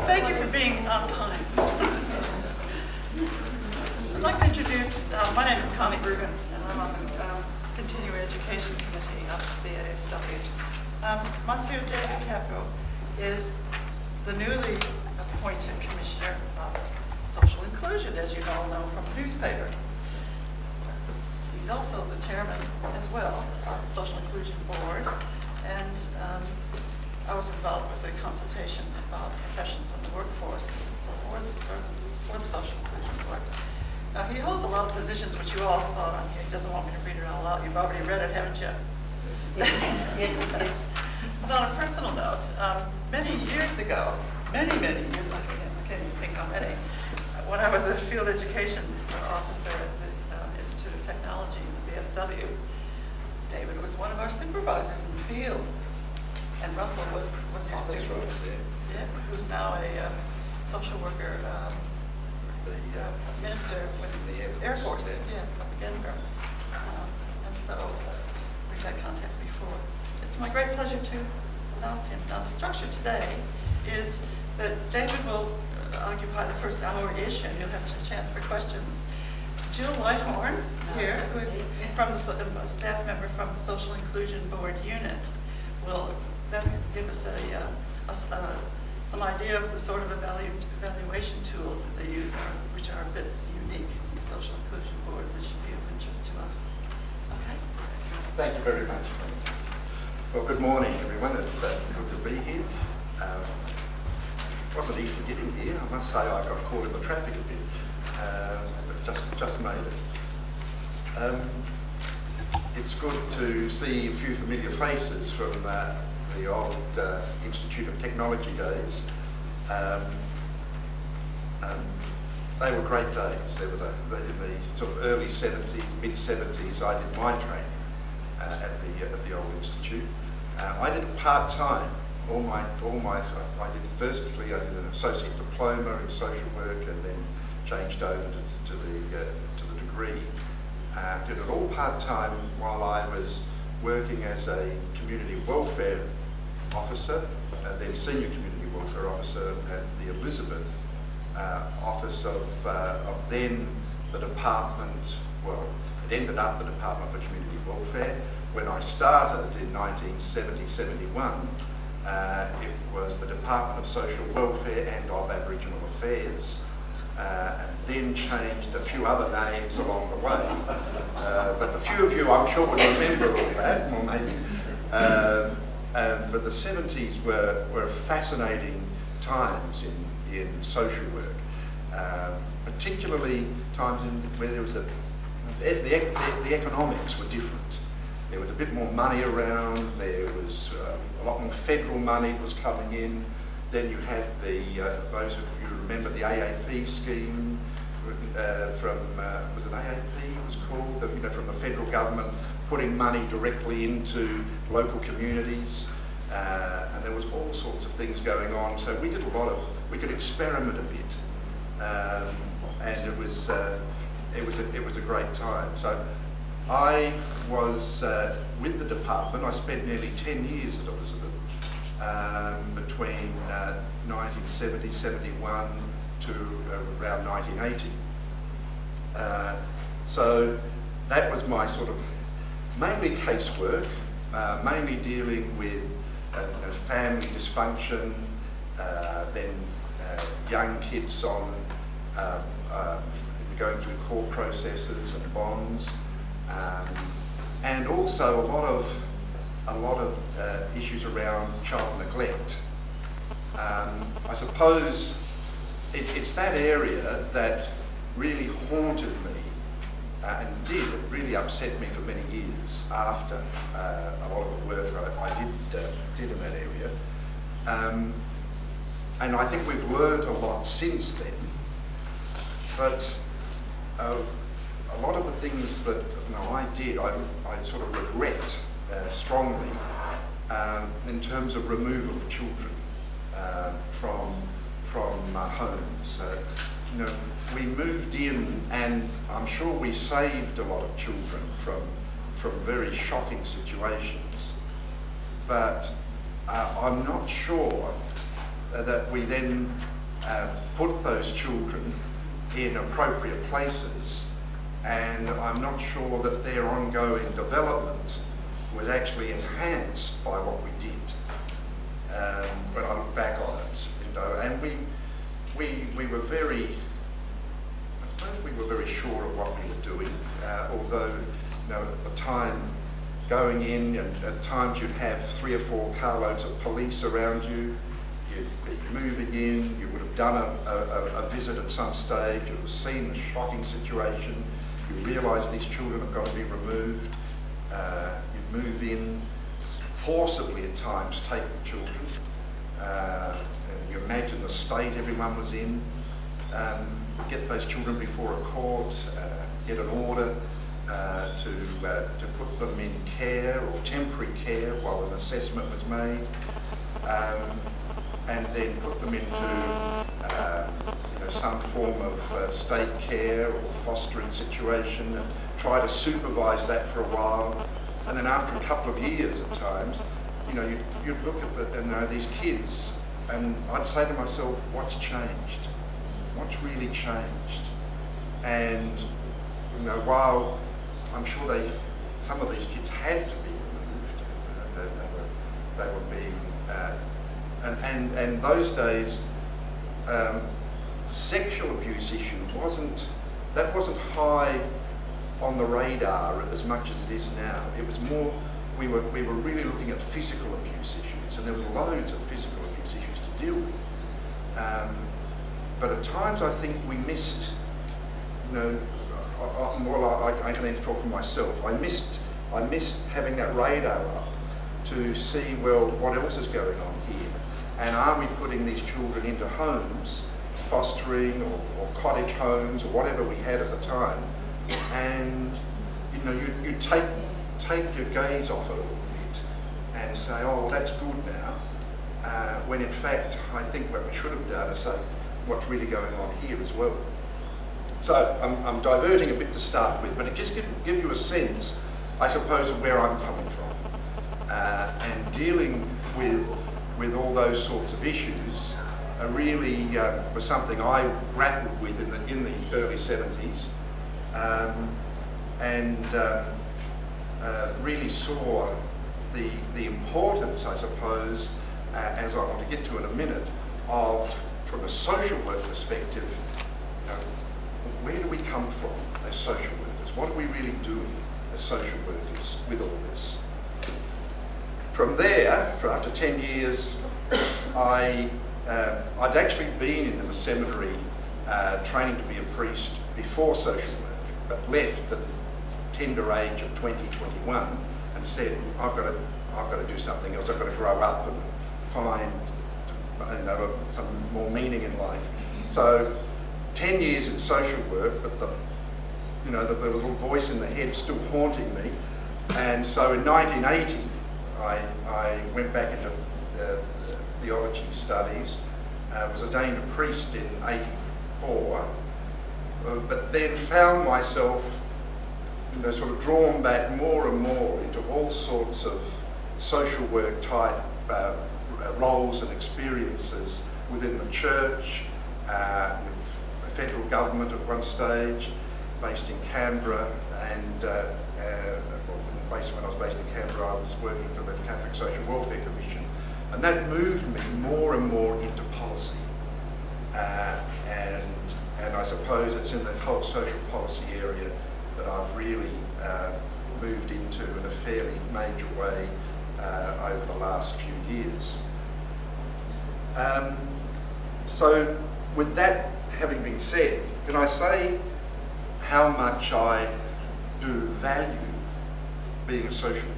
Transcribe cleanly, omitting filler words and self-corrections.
Thank you for being on time. I'd like to introduce, my name is Connie Rugen, and I'm on the Continuing Education Committee of the AASW. Monsignor David Cappo is the newly appointed Commissioner of Social Inclusion, as you all know from the newspaper. He's also the chairman as well of the Social Inclusion Board, and I was involved with a consultation about professions in the workforce for the Social Inclusion Board. Now, he holds a lot of positions which you all saw on here. He doesn't want me to read it all out. You've already read it, haven't you? Yes. But on a personal note, many years ago, many years, I can't even think how many, when I was a field education officer at the Institute of Technology in the AASW, David was one of our supervisors in the field. And Russell was your student, yeah, who's now a social worker, the minister with the Air Force, up in Edinburgh. And so we've had contact before. It's my great pleasure to announce him. Now, the structure today is that David will occupy the first hour-ish, and you'll have a chance for questions. Jill Whitehorn here, who's from a staff member from the Social Inclusion Board unit, will then give us some idea of the sort of evaluation tools that they use, which are a bit unique in the Social Inclusion Board, which should be of interest to us. Okay? Thank you very much. Well, good morning, everyone. It's good to be here. It wasn't easy getting here. I must say I got caught in the traffic a bit, but just made it. It's good to see a few familiar faces from the old Institute of Technology days. They were great days. They were in the sort of early 70s, mid 70s. I did my training at the old institute. I did it part-time. I did an associate diploma in social work, and then changed over to the degree. Did it all part-time while I was working as a community welfare officer, then senior community welfare officer at the Elizabeth office of then the department, well, it ended up the Department for Community Welfare. When I started in 1970-71, it was the Department of Social Welfare and of Aboriginal Affairs, and then changed a few other names along the way. But a few of you, I'm sure, will remember all that, or maybe. But the 70s were fascinating times in social work, particularly times where there was the economics were different. There was a bit more money around. There was a lot more federal money was coming in. Then you had those of you who remember the AAP scheme from was it AAP? It was called from the federal government, putting money directly into local communities, and there was all sorts of things going on. So we did we could experiment a bit, and it was a great time. So I was with the department. I spent nearly 10 years at Elizabeth, between 1970-71 to around 1980. So that was my sort of mainly casework, mainly dealing with family dysfunction, then young kids on going through court processes and bonds, and also a lot of issues around child neglect. I suppose it's that area that really haunted me, and it really upset me for many years after a lot of the work I did in that area. And I think we've learned a lot since then. But a lot of the things that I did, I sort of regret strongly in terms of removal of children from homes. We moved in, and I'm sure we saved a lot of children from very shocking situations. But I'm not sure that we then put those children in appropriate places, and I'm not sure that their ongoing development was actually enhanced by what we did. When I look back on it, you know, and we were very, I suppose we were very sure of what we were doing, although, you know, at the time, going in, and at times you'd have 3 or 4 carloads of police around you, you'd be moving in, you would have done a visit at some stage, you would have seen the shocking situation, you realise these children have got to be removed, you move in, forcibly at times take the children, and you imagine the state everyone was in, get those children before a court, get an order, to put them in care or temporary care while an assessment was made, and then put them into you know, some form of state care or fostering situation, and try to supervise that for a while. And then after a couple of years at times, you know, you'd look at these kids, and I'd say to myself, what's changed? What's really changed? And you know, while I'm sure some of these kids had to be removed, they were being, and those days, the sexual abuse issue wasn't high on the radar as much as it is now. It was more, we were really looking at physical abuse issues, and there were loads of physical abuse issues to deal with. But at times I think we missed, you know, I can only talk for myself. I missed having that radar up to see, well, what else is going on here, and are we putting these children into homes, fostering or cottage homes or whatever we had at the time, and you know, you take your gaze off it a little bit and say, oh, well, that's good now, when in fact I think what we should have done is say what's really going on here as well. So I'm diverting a bit to start with, but it just give you a sense, I suppose, of where I'm coming from, and dealing with all those sorts of issues really was something I grappled with in the early 70s, and really saw the importance, I suppose, as I want to get to in a minute, of, from a social work perspective, you know, where do we come from as social workers? What are we really doing as social workers with all this? From there, for after 10 years, I'd actually been in the seminary training to be a priest before social work, but left at the tender age of 2021 and said, I've got to do something else. I've got to grow up and find, you know, some more meaning in life. So 10 years in social work, but the little voice in the head still haunting me. And so in 1980, I went back into theology studies, was ordained a priest in 84, but then found myself, you know, sort of drawn back more and more into all sorts of social work type roles and experiences within the church, with federal government at one stage, based in Canberra, and when I was based in Canberra, I was working for the Catholic Social Welfare Commission, and that moved me more and more into policy, and I suppose it's in the whole social policy area that I've really moved into in a fairly major way over the last few years. So with that having been said, can I say how much I do value being a social